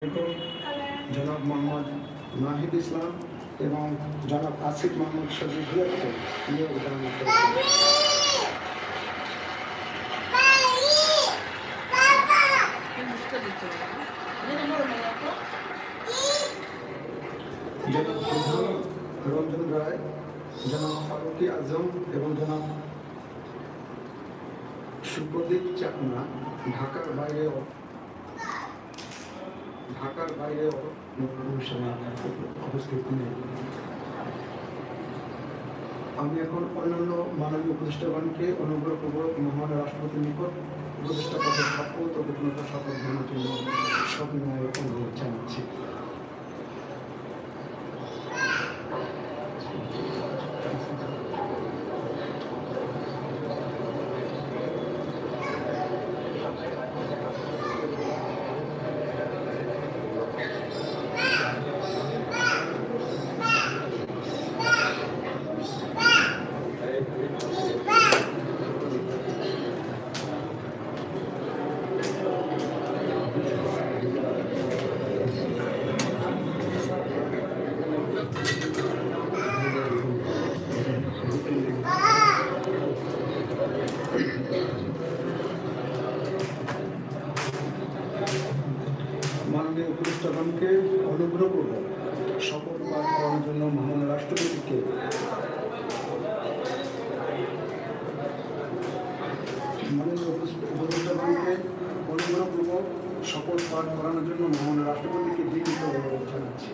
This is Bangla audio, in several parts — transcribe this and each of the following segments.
জনাব মোহাম্মদ নাহিদ ইসলাম এবং জনাব আসিফ মোহাম্মদ শফিউল্লাহকে নিয়োগ দেওয়া জনাব প্রধান রঞ্জন রায়, জনাব ফারুকি আজম এবং জনাব সুপ্রদীপ চাকমা ঢাকার বাইরেও অবস্থিত নেই। আমি এখন অন্যান্য মাননীয় উপদেষ্টাগণকে অনুগ্রহপূর্বক মহান রাষ্ট্রপতির নিকট উপদেষ্টা পদের শপথ ও গোপনীয়তা শপথ গ্রহণের জন্য সবিনয় অনুরোধ জানাচ্ছি। মাননীয় উপদেষ্টাগণকে অনুগ্রহপূর্বক শপথ পাঠ করার জন্য মহান রাষ্ট্রপতিকে শপথ পাঠ করানোর জন্য মহান রাষ্ট্রপতিকে বিনীত অনুরোধ জানাচ্ছি।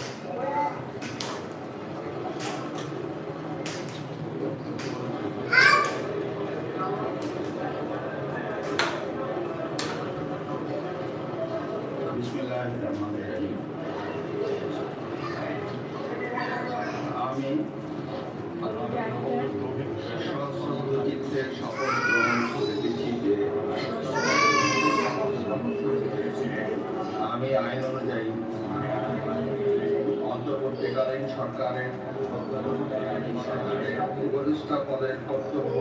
আমি সশ্রদ্ধচিত্তের শপথ গ্রহণ করিতেছি যে আমি আইন অনুযায়ী অন্তর্বর্তীকালীন সরকারের উপদেষ্টা পদের কর্তব্য